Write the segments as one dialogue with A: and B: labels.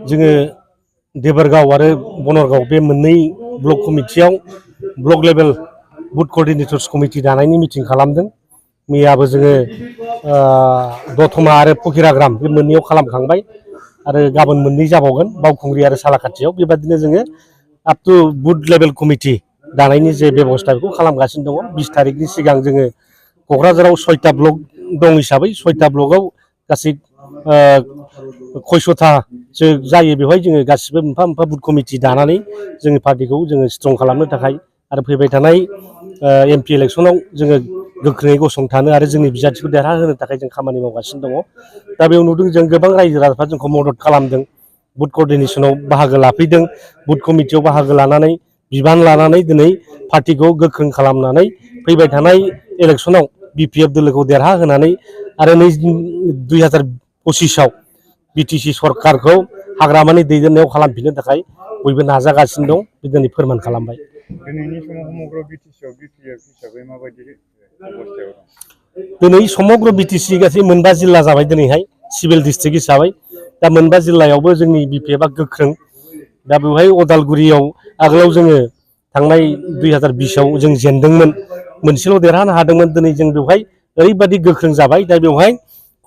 A: जोङो देबरगाव आरो बनरगाव बे मोननै ब्लक कमिटियाव ब्लक लेभेल बुथ कर्डिनेटर्स कमिटि दानायनि मिटिं खालामदों। मैयाबो जोङो दतमा आरो फकिराग्राम बे मोननैयाव खालामखांबाय आरो गाबोन मोननै जाबावगोन बावखुंग्रि आरो सालाखाथियाव। बेबादिनो जोङो up to booth level committee दानायनि जे बेबस्था बेखौ खालामगासिनो दङ। 20 तारिखनि सिगां जोङो क'क्राझाराव 6टा ब्लक दं हिसाबै 6टा ब्लकआव गासै 600थासो जायो। बेवहाय जोङो गासिबो मोनफा मोनफा बुथ कमिटि दानानै जोंनि पार्टिखौ जोङो स्ट्रं खालामनो थाखाय आरो फैबाय थानाय MP इलेक्सनाव जोङो गोख्रोङै गसंथानो आरो जोंनि बिजाथिखौ देरहाहोनो थाखाय जों खामानि मावगासिनो दङ। दा बेयाव नुदों जों गोबां रायजो राजाफ्रा जोंखौ मदद खालामदों, बुथ कर्डिनेसनाव बाहागो लाफैदों, बुथ कमिटियाव बाहागो लानानै बिबान लानानै दिनै पार्टिखौ गोख्रों खालामनानै फैबाय थानाय इलेक्सनाव BPF दोलोखौ देरहाहोनानै आरो 2025आव BTC सरकारखौ हाग्रामानि दैदेननायाव खालामफिननो थाखाय बयबो नाजागासिनो दं। बे दिनै फोरमान खालामबाय।
B: दिनैनि समाव समग्र BTCआव BPF हिसाबै माबायदि अबस्थायाव दं?
A: दिनै समग्र BTC गासै 9 जिल्ला जाबाय दिनैहाय सिभिल डिस्ट्रिक्ट हिसाबै। दा 9 जिल्लायावबो जोंनि BPFआ गोख्रों। दा बेवहाय अदालगुरियाव आगोलाव जोङो थांनाय 2020आव जों जेनदोंमोन, मोनसेल' देरहानो हादोंमोन। दिनै जों बेवहाय ओरैबायदि गोख्रों जाबाय। दा बेवहाय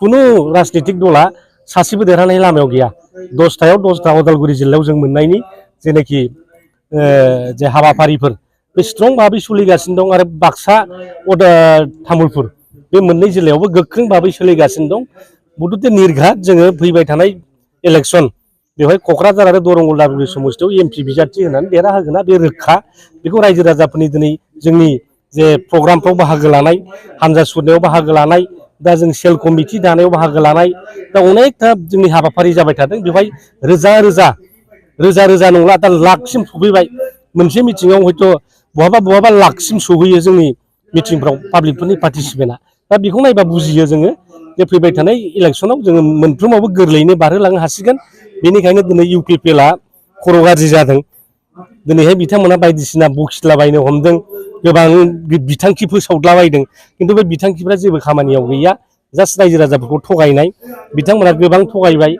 A: खुनु राजनितिक दला सासेबो देरहानाय लामायाव गैया। 10टायाव 10टा अदालगुरि जिल्लायाव जों मोननायनि जेनाखि जे हाबाफारिफोर बे स्ट्रं भाबै सोलिगासिनो दं आरो बाक्सा तामुलपुर बे मोननै जिल्लायावबो गोख्रों भाबै सोलिगासिनो दं। बदुते निर्घात जोङो फैबाय थानाय इलेक्सन बेवहाय क'क्राझार आरो दरं उदालगुरि समस्तियाव MP बिजाथि होनानै देरहाहोगोना बे रोखा। बेखौ रायजो राजाफोरनि दिनै जोंनि जे प्रग्रामफ्राव बाहागो लानाय, हानजा सुरनायाव बाहागो लानाय, दा जों सेल कमिटि दानायाव बाहागो लानाय, दा अनेकथा जोंनि हाबाफारि जाबाय थादों। बेवहाय रोजा रोजा नंला, दा लाखसिम सफैबाय। मोनसे मिटिङाव हयथ' बहाबा लाखसिम सहैयो जोंनि मिटिंफ्राव पाब्लिकफोरनि पार्टिसिपेन्टआ। दा बेखौ नायबा बुजियो जोङो जे फैबाय थानाय इलेक्सनाव जोङो मोनफ्रोमावबो गोरलैयैनो बारहोलांनो हासिगोन। बेनिखायनो दिनै UPPLआ खर' गाज्रि जादों। दिनैहाय बिथांमोना बायदिसिना बखिलाबायनो हमदों, गोबां बिथांखि फोसावद्लाबायदों। खिन्थु बे बिथांखिफ्रा जेबो खामानियाव गैया, जास्ट रायजो राजाफोरखौ थगायनाय। बिथांमोना गोबां थगायबाय,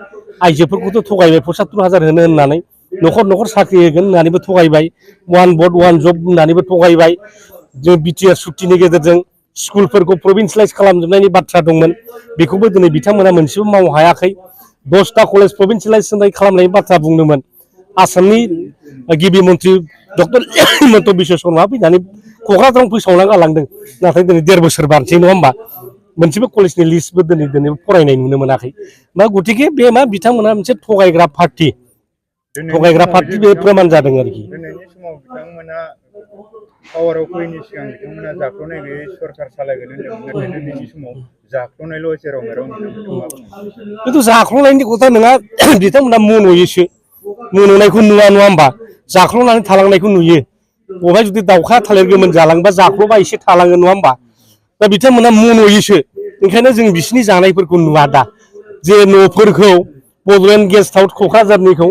A: आइजोफोरखौथ' थगायबाय 75,000 होनो होननानै, न'खर साख्रि होगोन होननानैबो थगायबाय, 1 भट 1 जब होननानैबो थगायबाय। जों BTR सुक्तिनि गेजेरजों स्कुलफोरखौ प्रभिन्सियेलाइज खालामजोबनायनि बाथ्रा दंमोन, बेखौबो दिनै बिथांमोना मोनसेबो मावनो हायाखै। 10टा कलेज प्रभिन्सियेलाइज खालामनायनि बाथ्रा बुंदोंमोन। आसामनि गिबि मन्त्रि डक्टर हिमन्त बिश्व शर्माआ फैनानै क'क्राझाराव फोसावना गालांदों। नाथाय दिनै 1.5 बोसोर बारसै नङा होमबा, मोनसेबो कलेजनि लिस्टबो दिनै फरायनाय नुनो मोनाखै। गतिके बे बिथांमोना मोनसे थगायग्रा पार्टि बे प्रमान जादों आरोखि।
B: दिनैनि समाव बिथांमोना पावाराव फैयैनि सिगां बिथांमोना जाख्ल'नाय गैयै सरकार सालायगोन होनदोंमोन, नाथाय दिनैनि समाव जाख्ल'नायल' जेराव मेराव नुनो मोनदों। मा बुङो?
A: खिन्थु जाख्ल'नायनि खोथा नङा, बिथांमोना मन'योसो, मन'नायखौ नुवा नङा होमबा, जाख्ल'नानै थालांनायखौ नुयो। बहाय जुदि दाउखा थालिर गोमोन जालांबा जाख्ल'बा एसे थालाङो नङा होमबा। दा बिथांमोना मन'योसो, ओंखायनो जों बिसिनि जानायफोरखौ नुवा। दा जे न'फोरखौ बड'लेण्ड गेस्ट हाउस क'क्राझारनिखौ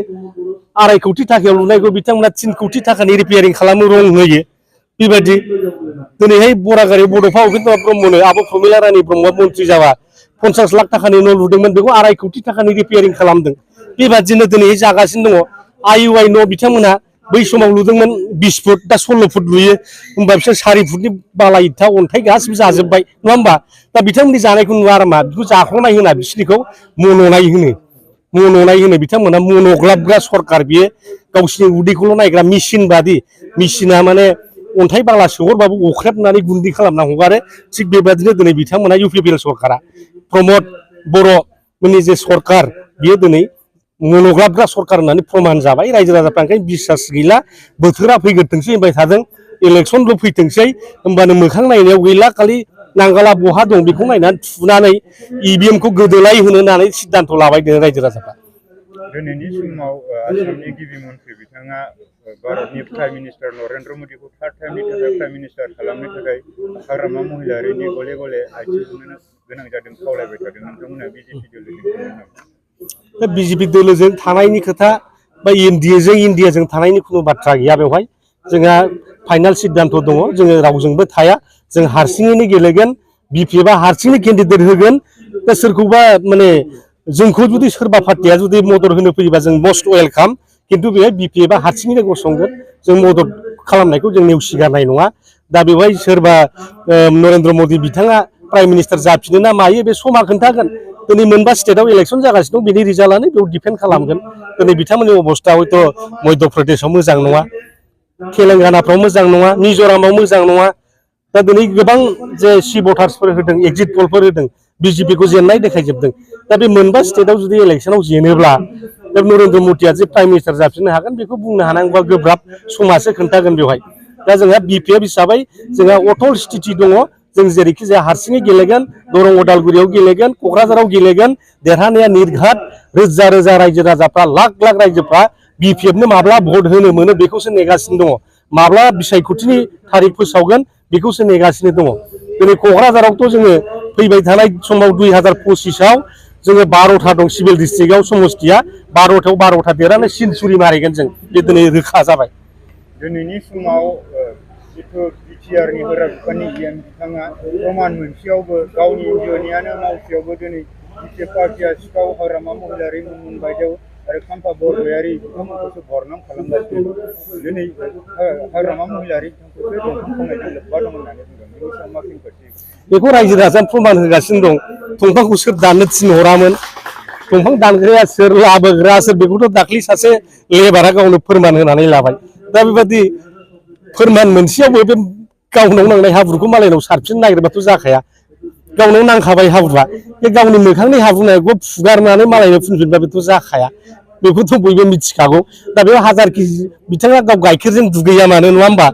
A: 2.5 कौटि थाखायाव लुनायखौ बिथांमोना 3 कौटि थाखानि रिपेयारिं खालामो, रं होयो। बेबायदि दिनैहाय बरागारियाव बड'फा उपेन्द्र ब्रह्मनो आब' प्रमिला रानि ब्रह्मआ मन्थ्रि जाबा 50 लाख थाखानि न' लुदोंमोन, बेखौ 2.5 कौटि थाखानि रिपेयारिं खालामदों। बेबादिनो दिनैहाय जागासिनो दङ। IUI न' बिथांमोना बै समाव लुदोंमोन 20 फुट, दा 16 फुट लुयो। होमबा बिसोर 4 फुटनि बाला इथा अन्थाइ गासिबो जाजोब्बाय नङा होमबा। दा बिथांमोननि जानायखौ नुवा आरो मा, बेखौ जाख्ल'नाय होना, बिसिनिखौ मन'नाय होनो। बिथांमोना मन'ग्लाबग्रा सरकार, बियो गावसिनि उदैखौल' नायग्रा मेसिन बादि। मेसिना माने अन्थाइ बाला सोहरबाबो अख्रेबनानै गुन्दै खालामना हगारो। थिग बेबादिनो दिनै बिथांमोना UPPL सरकारा, प्रमद बर'मोननि जे सरकार, बियो दिनै मन'ग्लाबग्रा सरकार होननानै प्रमान जाबाय। रायजो राजाफ्रा ओंखायनो बिसास गैला। बोथोरा फैग्रोथोंसै होनबाय थादों, इलेक्सनल' फैथोंसै, होमबानो मोखां नायनायाव गैला, खालि नांगाला बहा दं बेखौ नायनानै थुनानै EVM खौ गोदोलाय होनो होननानै सिद्धान्त लाबाय रायजो राजाफ्रा।
B: दिनैनि समाव आसामनि गिबि मन्थ्रि बिथाङा भारतनि प्राइम मिनिस्टार नरेन्द्र मदिखौ 3rd टाइमनि थाखाय प्राइम मिनिस्टार खालामनो थाखाय हाग्रामा महिलारिनि गले गले आथिं सुनो गोनां जादों, खावलायबाय थादों। नोंथांमोना BJP दोलोजों थांगोन नामा?
A: दा BJP दोलोजों थानायनि खोथा बा इन्डियाजों थानायनि खुनु बाथ्रा गैया। बेवहाय जोंहा फाइनाल सिद्धान्त दङ, जोङो रावजोंबो थाया, जों हारसिङैनो गेलेगोन। BPFआ हारसिङै केन्डिडेट होगोन। दा सोरखौबा माने जोंखौ जुदि सोरबा पार्टिया जुदि मदद होनो फैयोबा जों मस्ट वेलकाम खिन्थु बेहाय बिपिएफआ हारसिङैनो गसंगोन जों मदद खालामनायखौ जों नेवसिगारनाय नङा दा बेवहाय सोरबा नरेन्द्र मदि बिथाङा प्राइम मिनिस्टार जाफिनो ना मायो बे समा खोन्थागोन दिनै मोनबा स्टेटआव इलेक्सन जागासिनो दं बेनि रिजाल्टआनो बेयाव डिपेन्ड खालामगोन दिनै बिथांमोननि अबस्था हयथ' मध्य प्रदेशआव मोजां नङा तेलेंगानाफ्राव मोजां नङा मिज'रामाव मोजां नङा दा दिनै गोबां जे सि भटार्सफोर होदों एग्जिट पलफोर होदों बिजेपिखौ जेननाय देखायजोबदों दा बे मोनबा स्टेटआव जुदि इलेक्सनाव जेनोब्ला दा नरेन्द्र मदिया जे प्राइम मिनिस्टार जाफिननो हागोन बेखौ बुंनो हानांगौआ गोब्राब समासो खोन्थागोन बेवहाय दा जोंहा बिपिएफ हिसाबै जोंहा अटल स्थिति दङ जों जेरैखि जाया हारसिङै गेलेगोन दरं उदालगुरियाव गेलेगोन क'क्राझाराव गेलेगोन देरहानाया निर्घात रोजा रोजा रायजो राजाफ्रा लाख लाख रायजोफ्रा बिपिएफनो माब्ला भट होनो मोनो बेखौसो नेगासिनो दङ माब्ला बिसायख'थिनि थारिख फोसावगोन बेखौसो नेगासिनो दङ दिनै क'क्राझारावथ' जोङो फैबाय थानाय समाव 2025आव जोङो 12था दं सिभिल डिस्ट्रिक्टआव समस्तिया 12थायाव 12था देरहानो सेन्सुरि मारिगोन जों बे दिनै रोखा जाबाय
B: दिनैनि समाव जिथु बिटिआरनि होरा बिफाननि गियान बिथाङा प्रमान मोनसेयावबो गावनि इन्जिनियानो मावसेयावबो दिनै बिटिआर पार्टिया सिखाव हाग्रामा महिलारि मुंमुन बायदेव आरो खाम्फा बरगयारि बिथांमोनखौसो बरनाम खालामगासिनो दिनै हाग्रामा महिलारि बिथांखौसो दंफां खमायजों लोब्बा दं होननानै बुंदों बेनि सायाव मा खेंफोरथि
A: बेखौ रायजो राजानो प्रमान होगासिनो दं दंफांखौ सोर दाननो थिनहरामोन दंफां दानग्राया सोर लाबोग्रा सोर बेखौथ' दाख्लै सासे लेबारा गावनो फोरमान होनानै लाबाय दा बेबादि फोरमान मोनसेयावबो बे गावनाव नांनाय हाब्रुखौ मालायनाव सारफिननो नागिरबाथ' जाखाया गावनाव नांखाबाय हाब्रुआ बे गावनि मोखांनि हाब्रुनायखौ फुगारनानै मालायनो फुनफिनबा बेथ' जाखाया बेखौथ' बयबो मिथिखागौ दा बेयाव हाजारखि बिथाङा गाव गाइखेरजों दुगैया मानो नङा होमबा